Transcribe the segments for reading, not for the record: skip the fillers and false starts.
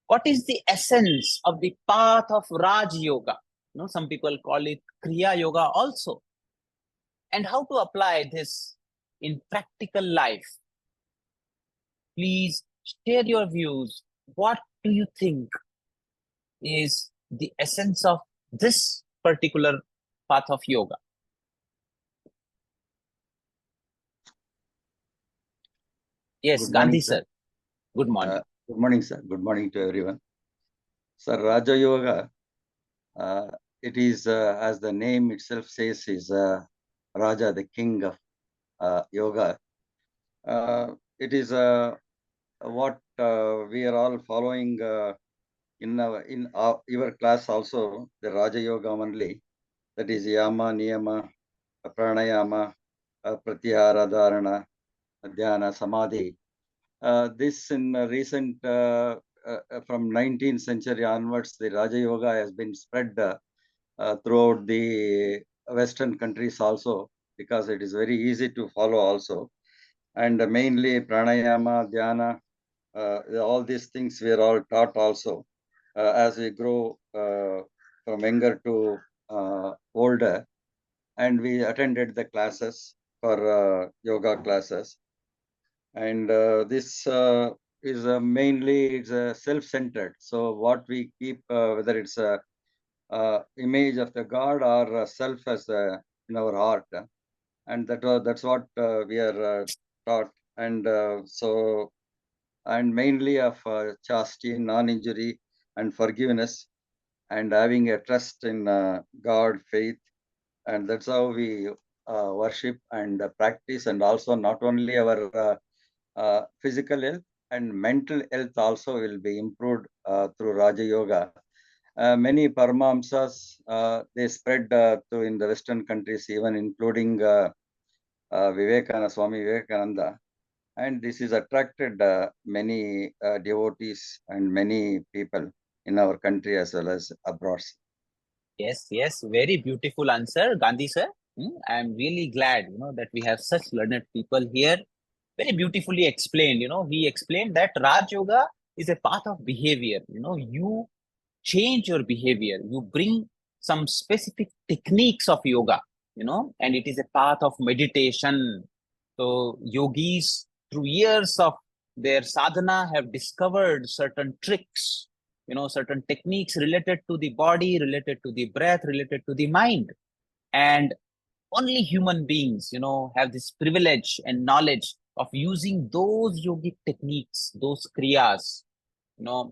what is the essence of the path of Raj Yoga? Some people call it Kriya Yoga also. And how to apply this in practical life? Please share your views. What do you think is the essence of this particular path of yoga? Yes, Good Gandhi morning, sir. Good morning. Good morning, sir. Good morning to everyone. Sir, Raja Yoga, it is, as the name itself says, is Raja, the king of yoga. It is what we are all following in your class also, the Raja Yoga only. That is Yama, Niyama, Pranayama, Pratyahara, Dharana, Dhyana, Samadhi. This in recent from 19th century onwards, the Raja Yoga has been spread throughout the Western countries also, because it is very easy to follow also. And mainly pranayama, dhyana, all these things we are all taught also as we grow from younger to older. And we attended the classes for yoga classes. And this is mainly it's self-centered. So what we keep, whether it's a image of the God or self as in our heart, and that's what we are taught. And and mainly of chastity, non-injury, and forgiveness, and having a trust in God, faith, and that's how we worship and practice. And also not only our physical health and mental health also will be improved through Raja Yoga. Many Paramahamsas, they spread to in the Western countries, even including Swami Vivekananda. And this is attracted many devotees and many people in our country as well as abroad. Yes, very beautiful answer, Gandhi sir. I am really glad, that we have such learned people here. Very beautifully explained. He explained that Raj Yoga is a path of behavior. You change your behavior. You bring some specific techniques of yoga, and it is a path of meditation. So yogis, through years of their sadhana, have discovered certain tricks, certain techniques related to the body, related to the breath, related to the mind. And only human beings, have this privilege and knowledge of using those yogic techniques, those kriyas,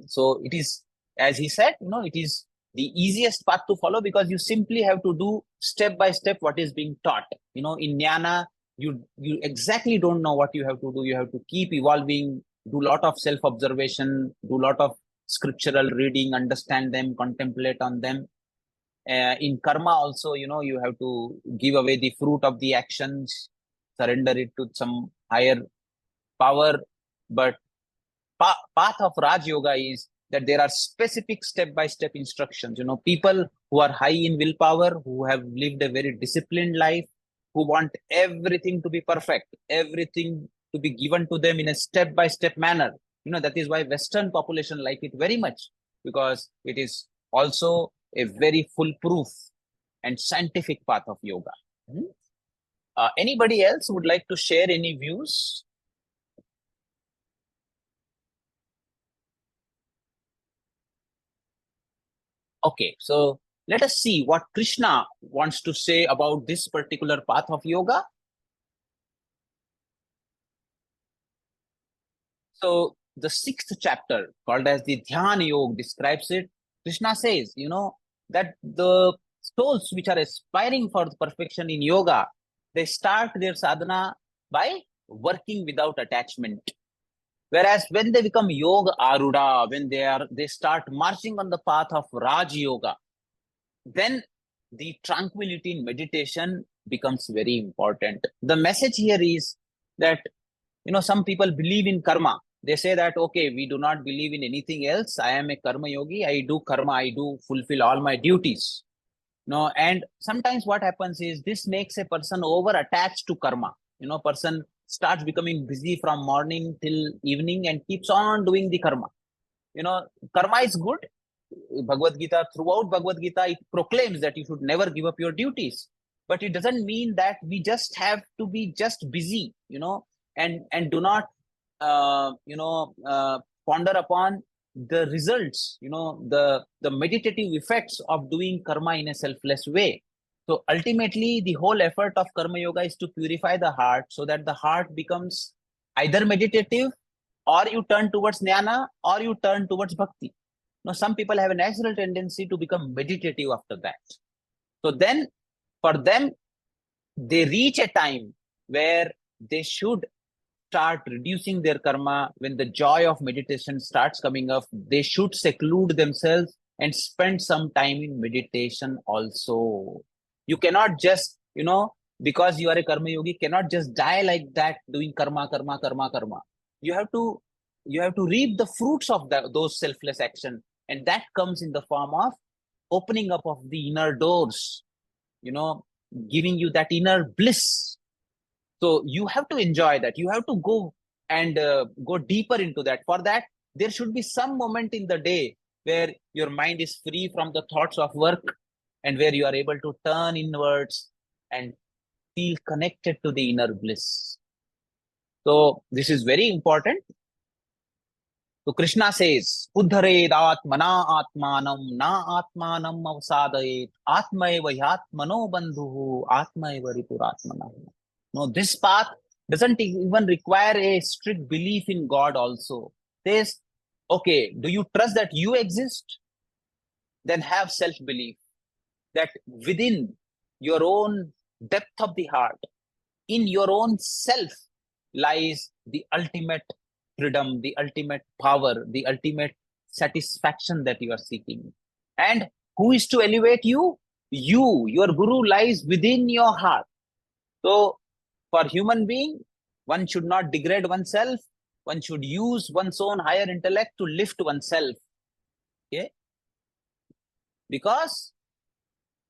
So it is, as he said, it is the easiest path to follow, because you simply have to do step by step what is being taught. In jnana, you exactly don't know what you have to do. You have to keep evolving, do a lot of self-observation, do a lot of scriptural reading, understand them, contemplate on them. In karma also, you have to give away the fruit of the actions, surrender it to some higher power. But path of Raj Yoga is that there are specific step-by-step instructions. People who are high in willpower, who have lived a very disciplined life, who want everything to be perfect, everything to be given to them in a step-by-step manner. That is why Western population like it very much, because it is also a very foolproof and scientific path of yoga. Anybody else would like to share any views? Okay, so let us see what Krishna wants to say about this particular path of yoga. So the 6th chapter, called as the Dhyan Yoga, describes it. Krishna says, that the souls which are aspiring for perfection in yoga, they start their sadhana by working without attachment. Whereas when they become yoga aruda, when they start marching on the path of Raj Yoga, then the tranquility in meditation becomes very important. The message here is that, some people believe in karma. They say that, okay, we do not believe in anything else. I am a karma yogi. I do karma. I do fulfill all my duties. And sometimes what happens is this makes a person over attached to karma. Person starts becoming busy from morning till evening and keeps on doing the karma. karma is good. Bhagavad Gita, throughout Bhagavad Gita, it proclaims that you should never give up your duties. But it doesn't mean that we just have to be just busy, and do not, ponder upon the results, the meditative effects of doing karma in a selfless way. So ultimately, the whole effort of karma yoga is to purify the heart so that the heart becomes either meditative, or you turn towards jnana, or you turn towards bhakti. Now, some people have a natural tendency to become meditative after that. So then, for them, they reach a time where they should start reducing their karma. When the joy of meditation starts coming up, they should seclude themselves and spend some time in meditation also. You cannot just, because you are a karma yogi, cannot just die like that doing karma, karma, karma, karma. You have to reap the fruits of those selfless action, and that comes in the form of opening up of the inner doors, giving you that inner bliss. So you have to enjoy that. You have to go and go deeper into that. For that, there should be some moment in the day where your mind is free from the thoughts of work, and where you are able to turn inwards and feel connected to the inner bliss. So this is very important. So Krishna says, Uddhared atmana atmanam na atmanam avsadayet atmaeva yatmano bandhuhu atmaeva ripuratmana. No, this path doesn't even require a strict belief in God also. Says, okay, do you trust that you exist? Then have self-belief that within your own depth of the heart, in your own self, lies the ultimate freedom, the ultimate power, the ultimate satisfaction that you are seeking. And who is to elevate you? You, your guru lies within your heart. So for human being, one should not degrade oneself. One should use one's own higher intellect to lift oneself. Okay? Because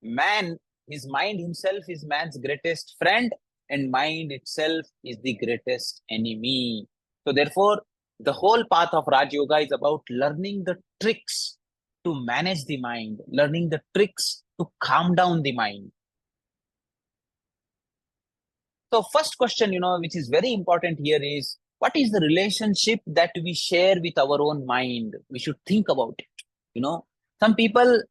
man, his mind himself is man's greatest friend, and mind itself is the greatest enemy. So therefore, the whole path of Raj Yoga is about learning the tricks to manage the mind, learning the tricks to calm down the mind. So first question, which is very important here is, what is the relationship that we share with our own mind? We should think about it. Some people,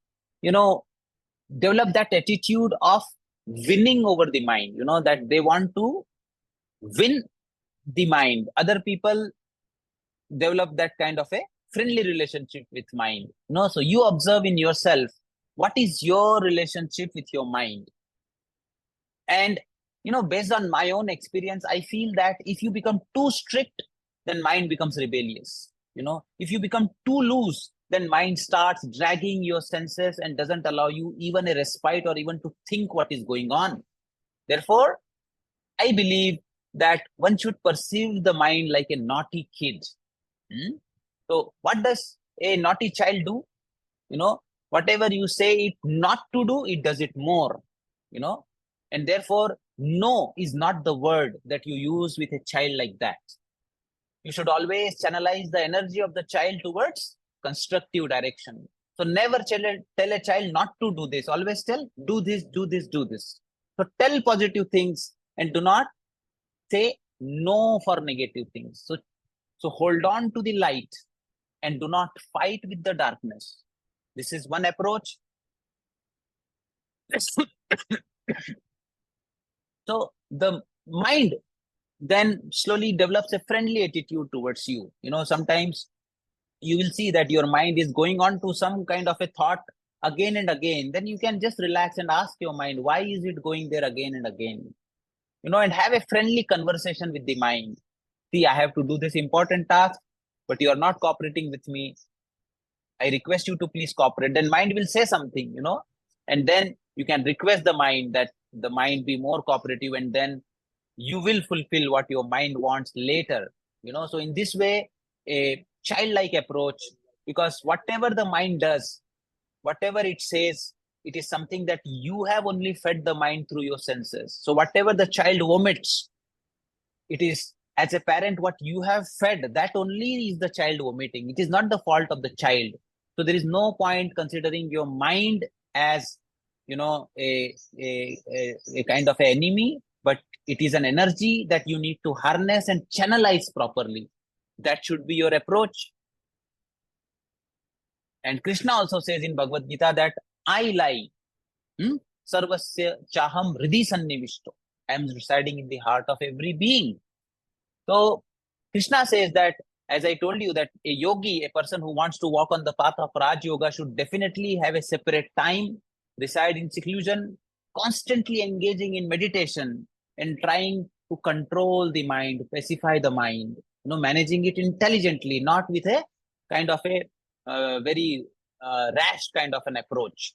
develop that attitude of winning over the mind, that they want to win the mind. Other people develop that kind of a friendly relationship with mind. So you observe in yourself, what is your relationship with your mind? And based on my own experience, I feel that if you become too strict, then mind becomes rebellious. If you become too loose, then mind starts dragging your senses and doesn't allow you even a respite or even to think what is going on. Therefore, I believe that one should perceive the mind like a naughty kid. So what does a naughty child do? Whatever you say it not to do, it does it more. And therefore, no is not the word that you use with a child like that. You should always channelize the energy of the child towards constructive direction. So never tell a child not to do this. Always tell, do this, do this, do this. So tell positive things and do not say no for negative things. So hold on to the light and do not fight with the darkness. This is one approach. So the mind then slowly develops a friendly attitude towards you. Sometimes you will see that your mind is going on to some kind of a thought again and again. Then you can just relax and ask your mind, why is it going there again and again? And have a friendly conversation with the mind. See, I have to do this important task, but you are not cooperating with me. I request you to please cooperate. Then mind will say something, and then you can request the mind that the mind be more cooperative, and then you will fulfill what your mind wants later. So in this way, a childlike approach, because whatever the mind does, whatever it says, it is something that you have only fed the mind through your senses. So whatever the child omits, it is As a parent, what you have fed, that only is the child vomiting. It is not the fault of the child. So there is no point considering your mind as, a kind of an enemy, but it is an energy that you need to harness and channelize properly. That should be your approach. And Krishna also says in Bhagavad Gita that I lie. Sarvasya chaham hridhi sannivishto. I am residing in the heart of every being. So Krishna says that, as I told you, that a yogi, a person who wants to walk on the path of Raj Yoga, should definitely have a separate time, reside in seclusion, constantly engaging in meditation and trying to control the mind, pacify the mind, managing it intelligently, not with a kind of a very rash kind of an approach.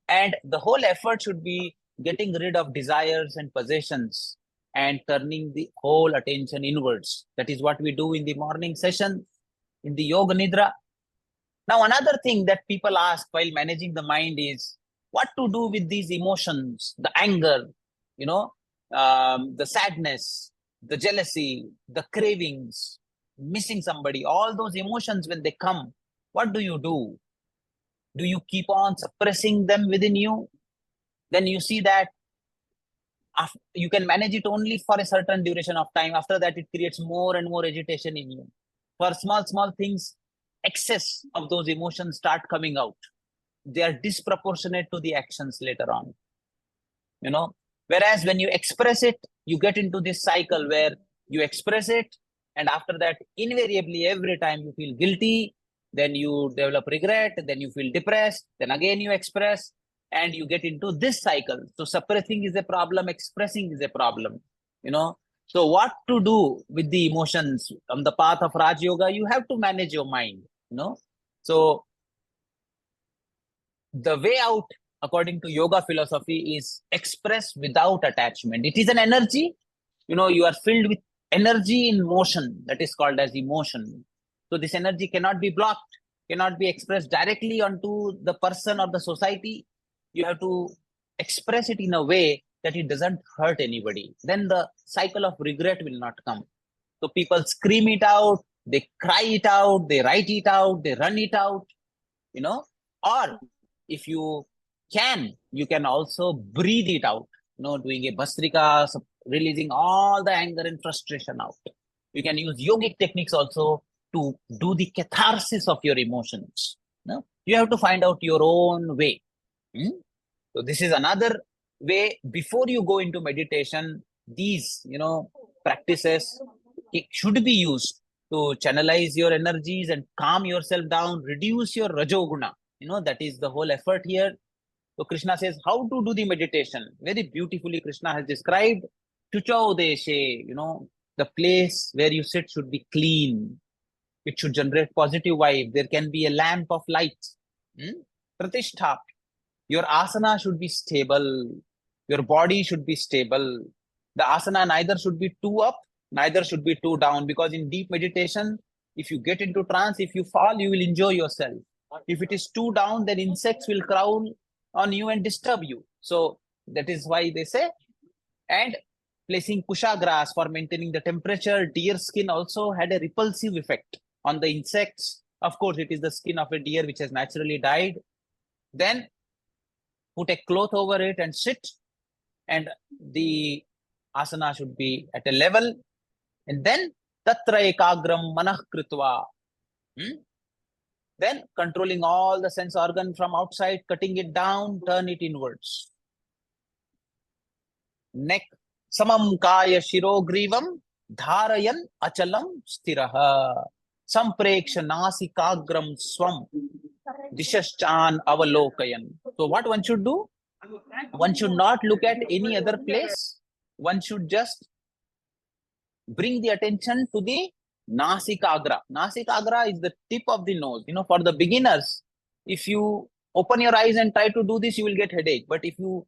And the whole effort should be getting rid of desires and possessions and turning the whole attention inwards. That is what we do in the morning session, in the Yoga Nidra. Now, another thing that people ask while managing the mind is what to do with these emotions, the anger, the sadness, the jealousy, the cravings, missing somebody, all those emotions when they come, what do you do? Do you keep on suppressing them within you? Then you see that you can manage it only for a certain duration of time. After that, it creates more and more agitation in you. For small things, excess of those emotions start coming out. They are disproportionate to the actions later on. Whereas when you express it, you get into this cycle where you express it, and after that, invariably, every time you feel guilty, then you develop regret, then you feel depressed, then again you express, and you get into this cycle. So suppressing is a problem, expressing is a problem. So what to do with the emotions on the path of Raj Yoga? You have to manage your mind. So the way out, according to yoga philosophy, is express without attachment. It is an energy. You are filled with energy in motion. That is called as emotion. So this energy cannot be blocked, cannot be expressed directly onto the person or the society. You have to express it in a way that it doesn't hurt anybody. Then the cycle of regret will not come. So people scream it out, they cry it out, they write it out, they run it out, or if you can also breathe it out, doing a Bhastrika, releasing all the anger and frustration out. You can use yogic techniques also to do the catharsis of your emotions. You have to find out your own way. So this is another way. Before you go into meditation, these, practices should be used to channelize your energies and calm yourself down, reduce your rajoguna. That is the whole effort here. So Krishna says how to do the meditation. Very beautifully Krishna has described Chuchau Deshe, the place where you sit should be clean. It should generate positive vibe. There can be a lamp of light. Pratishtha. Your asana should be stable. Your body should be stable. The asana neither should be too up, neither should be too down, because in deep meditation, if you get into trance, if you fall, you will enjoy yourself. If it is too down, then insects will crawl on you and disturb you. So that is why they say, and placing kusha grass for maintaining the temperature. Deer skin also had a repulsive effect on the insects. Of course, it is the skin of a deer which has naturally died. Then put a cloth over it and sit, and the asana should be at a level. And then tatra ekagram manah kritva. Then controlling all the sense organ from outside, cutting it down, turn it inwards. Neck, samam kaya shirogrivam, dharayan achalam stiraha. Sampreksha nasikagram swam, dishaschan avalokayan. So what one should do? One should not look at any other place. One should just bring the attention to the nasikagra. Nasikagra is the tip of the nose. For the beginners, if you open your eyes and try to do this, you will get headache. But if you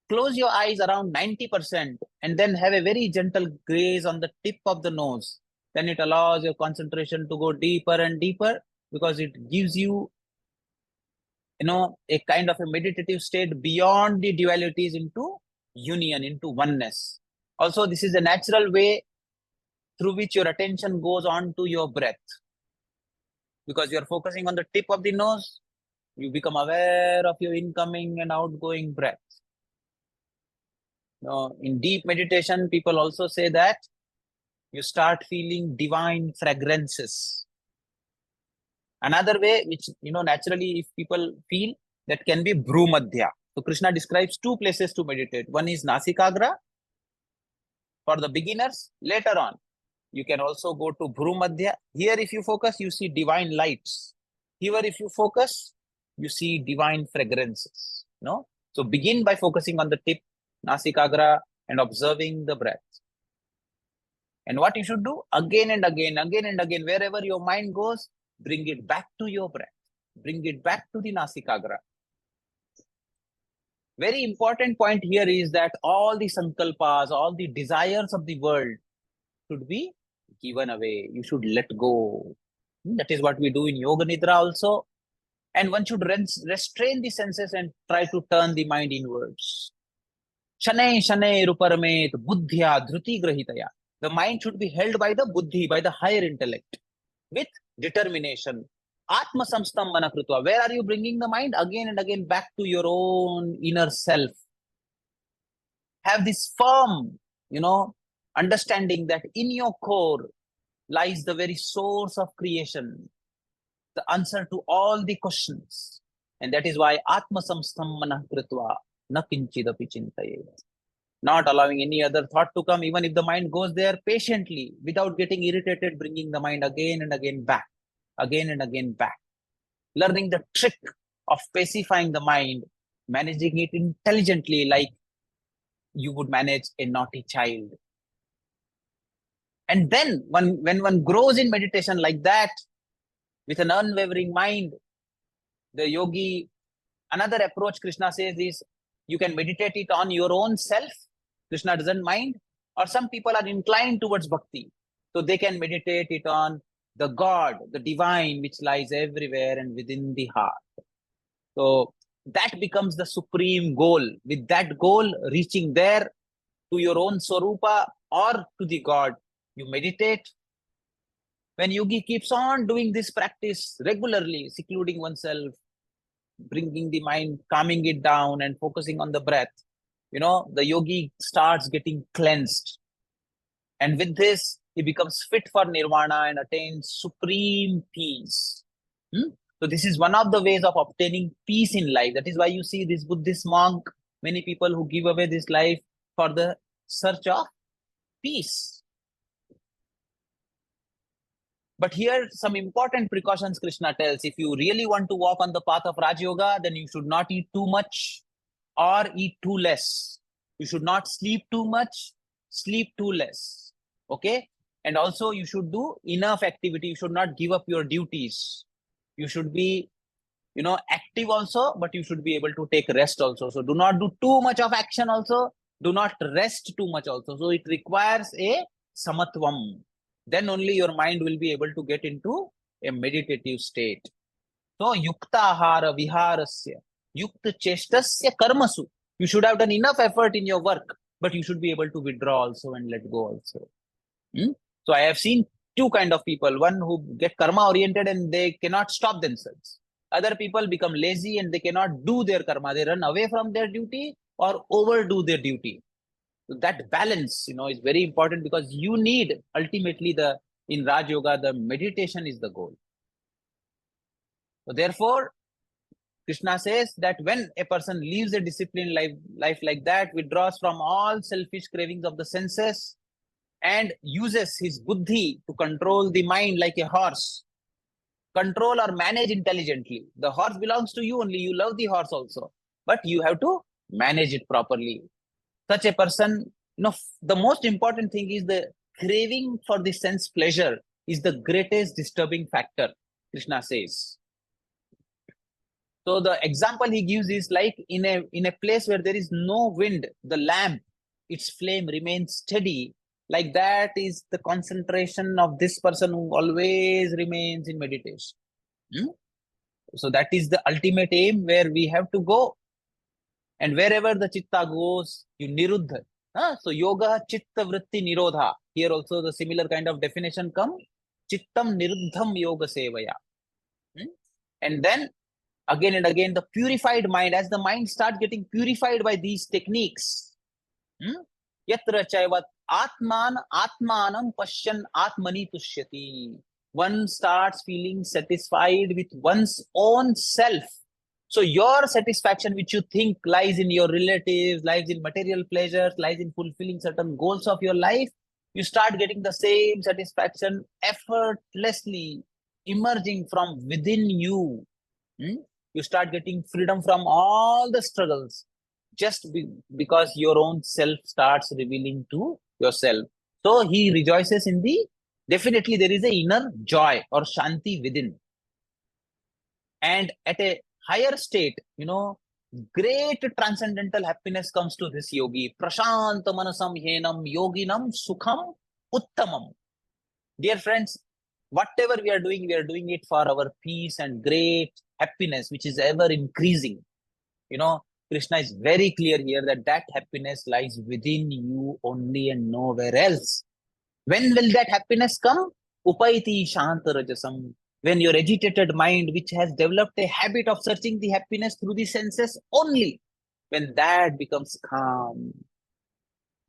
close your eyes around 90% and then have a very gentle gaze on the tip of the nose, then it allows your concentration to go deeper and deeper, because it gives you, a kind of a meditative state beyond the dualities into union, into oneness. Also, this is a natural way through which your attention goes on to your breath. Because you're focusing on the tip of the nose, you become aware of your incoming and outgoing breath. Now, in deep meditation, people also say that you start feeling divine fragrances. Another way, which, naturally, if people feel, that can be Bhrumadhya. So Krishna describes two places to meditate. One is Nasikagra for the beginners. Later on, you can also go to Bhrumadhya. Here, if you focus, you see divine lights. Here, if you focus, you see divine fragrances. So begin by focusing on the tip, Nasikagra, and observing the breath. And what you should do, again and again, wherever your mind goes, bring it back to your breath. Bring it back to the Nasikagra. Very important point here is that all the sankalpas, all the desires of the world should be given away. You should let go. That is what we do in Yoga Nidra also. And one should restrain the senses and try to turn the mind inwards. Shanay shanay ruparamet buddhya dhruti grahitaya. The mind should be held by the buddhi, by the higher intellect, with determination. Atma samstam manakrutva. Where are you bringing the mind? Again and again back to your own inner self. Have this firm, understanding that in your core lies the very source of creation, the answer to all the questions. And that is why Atma samstam manakrutva na kinchidapi chintaye. Not allowing any other thought to come, even if the mind goes there patiently, without getting irritated, bringing the mind again and again back, again and again back. Learning the trick of pacifying the mind, managing it intelligently like you would manage a naughty child. And then when one grows in meditation like that, with an unwavering mind, the yogi, another approach Krishna says is, you can meditate it on your own self. Krishna doesn't mind. Or some people are inclined towards bhakti. So they can meditate it on the God, the divine, which lies everywhere and within the heart. So that becomes the supreme goal. With that goal, reaching there to your own Swarupa or to the God, you meditate. When yogi keeps on doing this practice regularly, secluding oneself, bringing the mind, calming it down and focusing on the breath, the yogi starts getting cleansed. And with this, he becomes fit for nirvana and attains supreme peace. So this is one of the ways of obtaining peace in life. That is why you see this Buddhist monk, many people who give away this life for the search of peace. But here, some important precautions Krishna tells. If you really want to walk on the path of Raj Yoga, then you should not eat too much or eat too less. You should not sleep too much, sleep too less. Okay? And also you should do enough activity. You should not give up your duties. You should be, active also, but you should be able to take rest also. So do not do too much of action also. Do not rest too much also. So it requires a samatvam. Then only your mind will be able to get into a meditative state. So yukta ahara viharasya, yukta cheshtasya karmasu. You should have done enough effort in your work, but you should be able to withdraw also and let go also. So I have seen two kind of people. One who get karma oriented and they cannot stop themselves. Other people become lazy and they cannot do their karma. They run away from their duty or overdo their duty. So that balance, is very important, because you need ultimately in Raj Yoga, the meditation is the goal. So therefore, Krishna says that when a person lives a disciplined life like that, withdraws from all selfish cravings of the senses and uses his buddhi to control the mind like a horse, control or manage intelligently. The horse belongs to you only. You love the horse also, but you have to manage it properly. Such a person, the most important thing is the craving for the sense pleasure is the greatest disturbing factor, Krishna says. So the example he gives is like in a place where there is no wind, the lamp, its flame remains steady. Like that is the concentration of this person who always remains in meditation. So that is the ultimate aim where we have to go. And wherever the chitta goes, you niruddha. So yoga chitta vritti nirodha. Here also the similar kind of definition come. Chittam niruddham yoga sevaya. Hmm? And then again and again, the purified mind, as the mind starts getting purified by these techniques. Yatra chaivat atman atmanam pashyan atmani tushyati. One starts feeling satisfied with one's own self. So your satisfaction, which you think lies in your relatives, lies in material pleasures, lies in fulfilling certain goals of your life, you start getting the same satisfaction effortlessly emerging from within you. You start getting freedom from all the struggles because your own self starts revealing to yourself. So he rejoices in the, definitely there is a inner joy or shanti within. And at a higher state, great transcendental happiness comes to this yogi. Prashanta manasam henam yoginam sukham uttamam. Dear friends, whatever we are doing it for our peace and great happiness, which is ever increasing. Krishna is very clear here that happiness lies within you only and nowhere else. When will that happiness come? Upaiti shanta rajasam. When your agitated mind, which has developed a habit of searching the happiness through the senses only, when that becomes calm,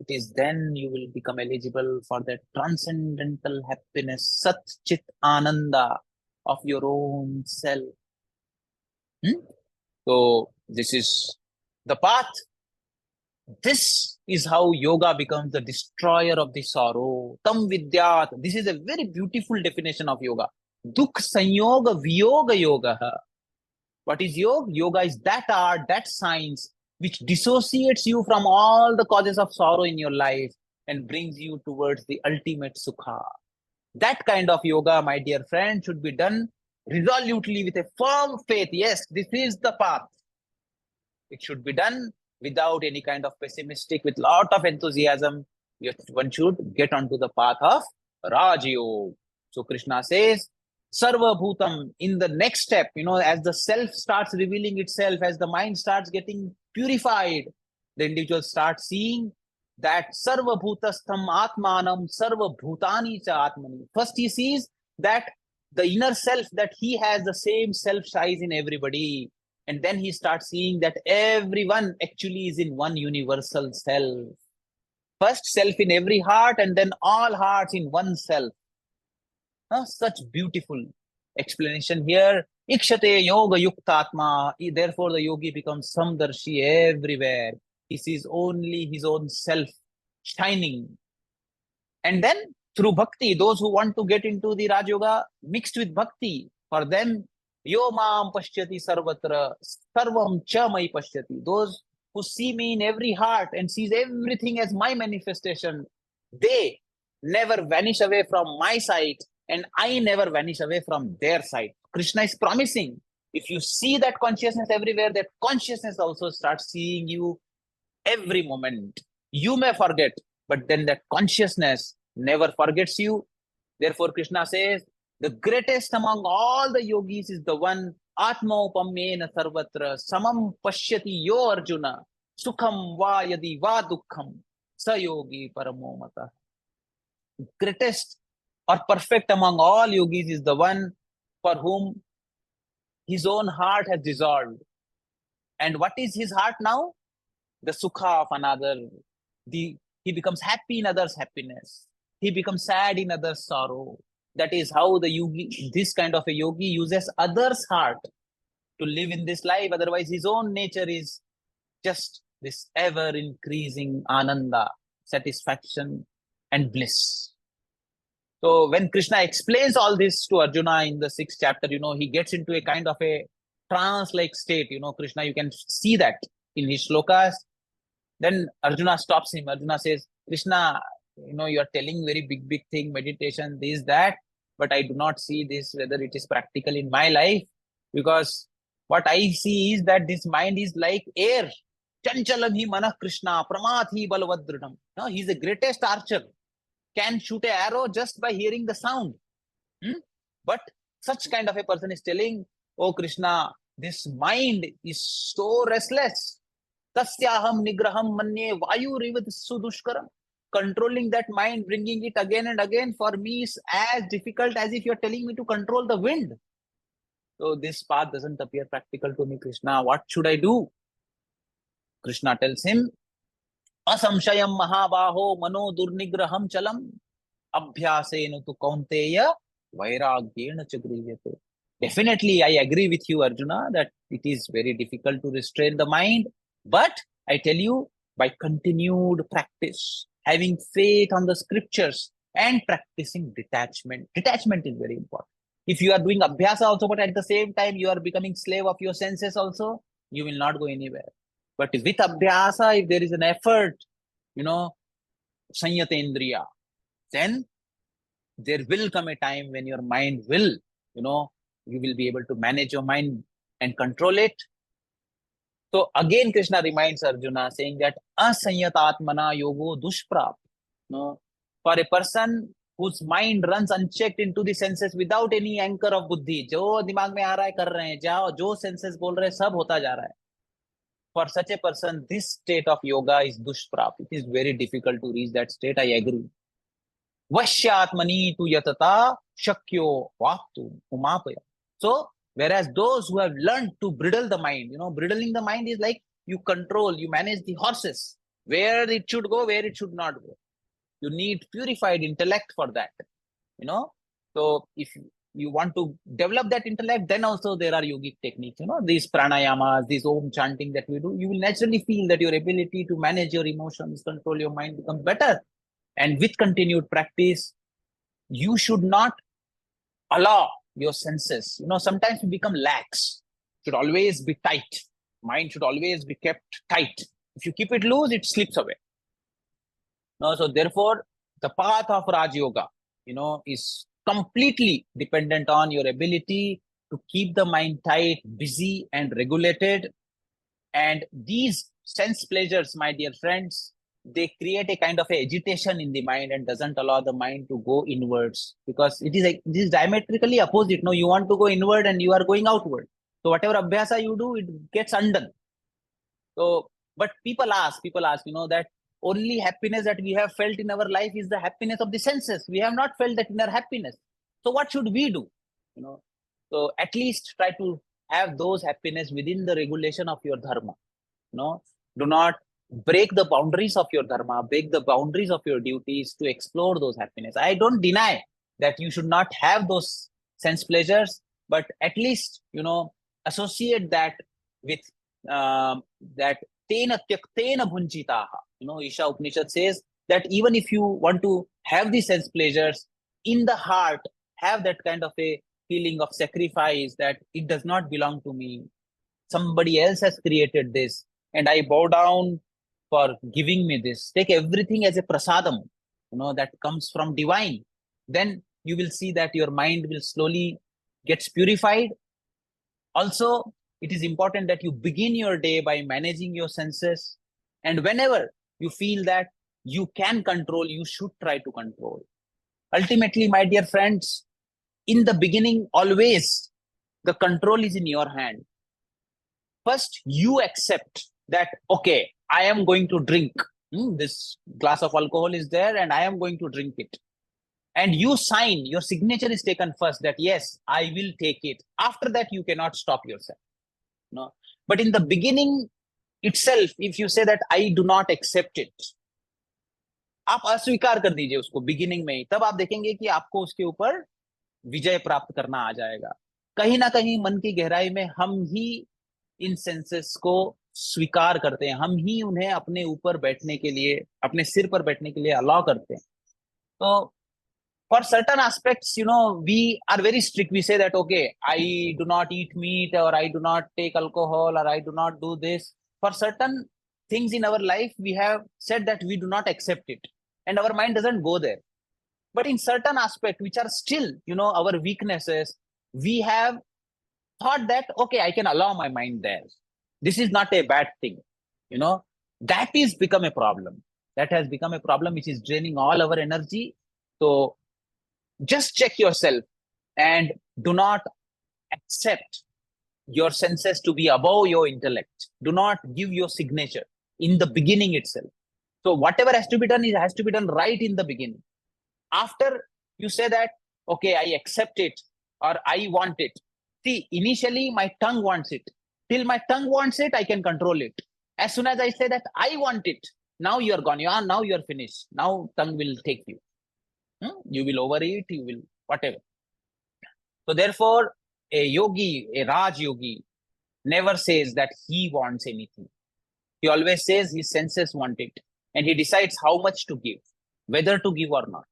it is then you will become eligible for that transcendental happiness, Sat Chit Ananda of your own self. So this is the path. This is how yoga becomes the destroyer of the sorrow. Tam vidyat. This is a very beautiful definition of yoga. Dukh sanyoga viyoga yoga. What is yoga? Yoga is that art, that science which dissociates you from all the causes of sorrow in your life and brings you towards the ultimate sukha. That kind of yoga, my dear friend, should be done resolutely with a firm faith. Yes, this is the path. It should be done without any kind of pessimistic, with lot of enthusiasm. One should get onto the path of Raj Yoga. So Krishna says, Sarva Bhutam, in the next step, as the self starts revealing itself, as the mind starts getting purified, the individual starts seeing that Sarva Bhutastham Atmanam Sarva Bhutani Cha Atmani. First he sees that the inner self, that he has the same self size in everybody. And then he starts seeing that everyone actually is in one universal self. First self in every heart, and then all hearts in one self. Such beautiful explanation here. Ikshate yoga yuktatma. Therefore, the yogi becomes samdarshi everywhere. He sees only his own self shining. And then through bhakti, those who want to get into the Raj Yoga mixed with bhakti, for them, yo mam pashyati sarvatra, sarvam cha mai pashyati. Those who see me in every heart and sees everything as my manifestation, they never vanish away from my sight, and I never vanish away from their sight. Krishna is promising, if you see that consciousness everywhere, that consciousness also starts seeing you every moment. You may forget, but then that consciousness never forgets you. Therefore, Krishna says, the greatest among all the yogis is the one Atma upamena sarvatra samam pashyati yo Arjuna sukham va yadi va dukkham sa yogi paramo mata. Greatest or perfect among all yogis is the one for whom his own heart has dissolved. And what is his heart now? The sukha of another. He becomes happy in others' happiness. He becomes sad in others' sorrow. That is how the yogi, this kind of a yogi, uses others' heart to live in this life. Otherwise, his own nature is just this ever increasing ananda, satisfaction, and bliss. So when Krishna explains all this to Arjuna in the 6th chapter, he gets into a kind of a trance-like state. Krishna, you can see that in his shlokas. Then Arjuna stops him. Arjuna says, Krishna, you are telling very big thing, meditation, this, that, but I do not see this, whether it is practical in my life, because what I see is that this mind is like air. Chanchalam hi manah Krishna, pramathi balvadridam. No, he's the greatest archer. Can shoot an arrow just by hearing the sound. But such kind of a person is telling, oh Krishna, this mind is so restless. Tasyaham nigraham manye vayu rivad sudushkaram. controlling that mind, bringing it again and again, for me is as difficult as if you're telling me to control the wind. So this path doesn't appear practical to me, Krishna. What should I do? Krishna tells him, Asamshayam mahabaho mano durnigraham chalam abhyasena tu kaunteya vairagyena cha griyate. Definitely, I agree with you, Arjuna, that it is very difficult to restrain the mind. But I tell you, by continued practice, having faith on the scriptures, and practicing detachment. Detachment is very important. If you are doing abhyasa also, but at the same time you are becoming slave of your senses also, you will not go anywhere. But with abhyasa, if there is an effort, sanyatendriya, then there will come a time when your mind will, you will be able to manage your mind and control it. So again, Krishna reminds Arjuna saying that asanyatatmana yogo dushprap. For a person whose mind runs unchecked into the senses without any anchor of buddhi, जो दिमाग में आ रहा है कर रहे हैं, जो senses बोल रहे हैं सब होता जा रहा है. For such a person, this state of yoga is dushprap. It is very difficult to reach that state. I agree. Vashyatmani tu yatata shakyo vaktu umapaya. So, whereas those who have learned to bridle the mind, bridling the mind is like you control, you manage the horses, where it should go, where it should not go. You need purified intellect for that, So, if you want to develop that intellect, then also there are yogic techniques, these pranayamas, these om chanting that we do, you will naturally feel that your ability to manage your emotions, control your mind becomes better. And with continued practice, you should not allow your senses, sometimes we become lax, should always be tight. Mind should always be kept tight. If you keep it loose, it slips away. So therefore, the path of Raj Yoga, is completely dependent on your ability to keep the mind tight, busy, and regulated. And these sense pleasures, my dear friends, they create a kind of agitation in the mind and doesn't allow the mind to go inwards, because it is diametrically opposite. No, you want to go inward and you are going outward. So whatever abhyasa you do, it gets undone. So, but people ask, that only happiness that we have felt in our life is the happiness of the senses. We have not felt that inner happiness. So what should we do? So at least try to have those happiness within the regulation of your dharma. Do not break the boundaries of your dharma, break the boundaries of your duties to explore those happiness. I don't deny that you should not have those sense pleasures, but at least, associate that with that tena tyaktena bhunjitaha. Isha Upanishad says that even if you want to have the sense pleasures, in the heart, have that kind of a feeling of sacrifice, that it does not belong to me. Somebody else has created this, and I bow down for giving me this. Take everything as a prasadam, that comes from divine. Then you will see that your mind will slowly gets purified. Also, it is important that you begin your day by managing your senses. And whenever you feel that you can control, you should try to control. Ultimately, my dear friends, in the beginning, always the control is in your hand. First, you accept that, okay, I am going to drink. This glass of alcohol is there and I am going to drink it. And you sign, your signature is taken first that, yes, I will take it. After that, you cannot stop yourself. No. But in the beginning itself, if you say that I do not accept it, आप अस्वीकार कर दीजिए उसको beginning में ही, तब आप देखेंगे कि आपको उसके ऊपर विजय प्राप्त करना आ जाएगा. कहीं ना कहीं मन की गहराई में हम ही इन सेंसेस को स्वीकार करते हैं, हम ही उन्हें अपने ऊपर बैठने के लिए, अपने सिर पर बैठने के लिए अलाउ करते हैं. तो for certain aspects, we are very strict. We say that, okay, I do not eat meat, or I do not take alcohol, or I do not do this. For certain things in our life, we have said that we do not accept it, and our mind doesn't go there. But in certain aspects, which are still, our weaknesses, we have thought that, okay, I can allow my mind there. This is not a bad thing. That is become a problem. That has become a problem which is draining all our energy. So just check yourself and do not accept your senses to be above your intellect. Do not give your signature in the beginning itself. So whatever has to be done, it has to be done right in the beginning. After you say that, okay, I accept it or I want it. See, initially my tongue wants it. Till my tongue wants it, I can control it. As soon as I say that I want it, now you're gone. Now you're finished. Now tongue will take you. You will overeat, you will whatever. So therefore, a yogi, a Raj yogi, never says that he wants anything. He always says his senses want it. And he decides how much to give, whether to give or not.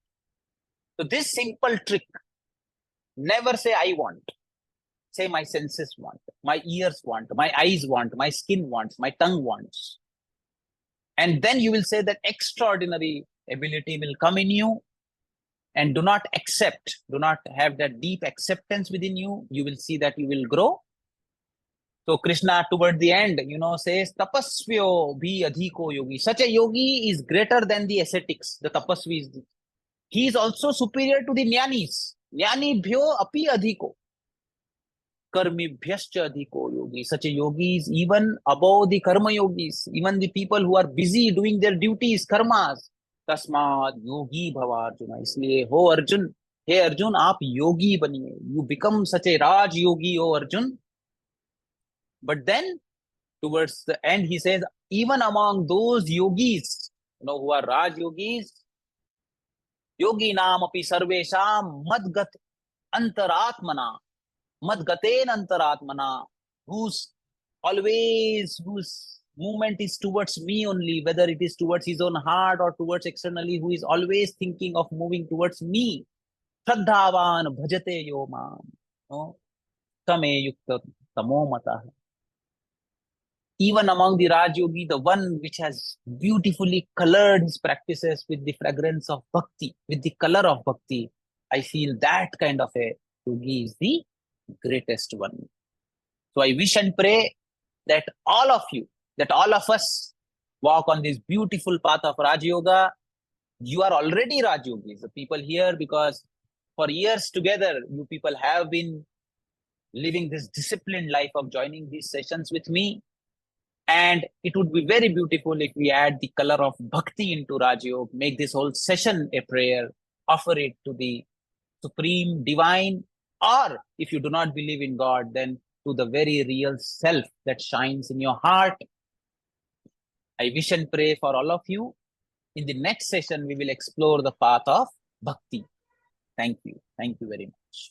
So this simple trick, never say I want. Say my senses want, my ears want, my eyes want, my skin wants, my tongue wants. And then you will say that extraordinary ability will come in you. And do not accept, do not have that deep acceptance within you. You will see that you will grow. So Krishna toward the end, says, tapasvyo bhi adhiko yogi. Such a yogi is greater than the ascetics, the tapasvis. He is also superior to the jnanis. Jnani bhyo api adhiko. Karmibhyascha adhiko yogi. Such a yogi is even above the karma yogis, even the people who are busy doing their duties, karmas. तस्माद योगी भव अर्जुन. इसलिए हो अर्जुन, हे अर्जुन, आप योगी बनिए. You become such a Raj yogi, O Arjun. But then towards the end he says, even among those yogis, who are Raj yogis, yogi naam api sarvesham madgat antaratmana, madgaten antaratmana, whose movement is towards me only, whether it is towards his own heart or towards externally, who is always thinking of moving towards me. Shraddhavan bhajate yo mam. Tame yukta tamo matah. Even among the Raj Yogi, the one which has beautifully colored his practices with the fragrance of bhakti, with the color of bhakti, I feel that kind of a yogi is the greatest one. So I wish and pray that all of you, that all of us walk on this beautiful path of Raj Yoga. You are already Raj Yogis, the people here, because for years together, you people have been living this disciplined life of joining these sessions with me. And it would be very beautiful if we add the color of bhakti into Raj Yoga, make this whole session a prayer, offer it to the supreme divine, or if you do not believe in God, then to the very real self that shines in your heart. I wish and pray for all of you. In the next session, we will explore the path of bhakti. Thank you. Thank you very much.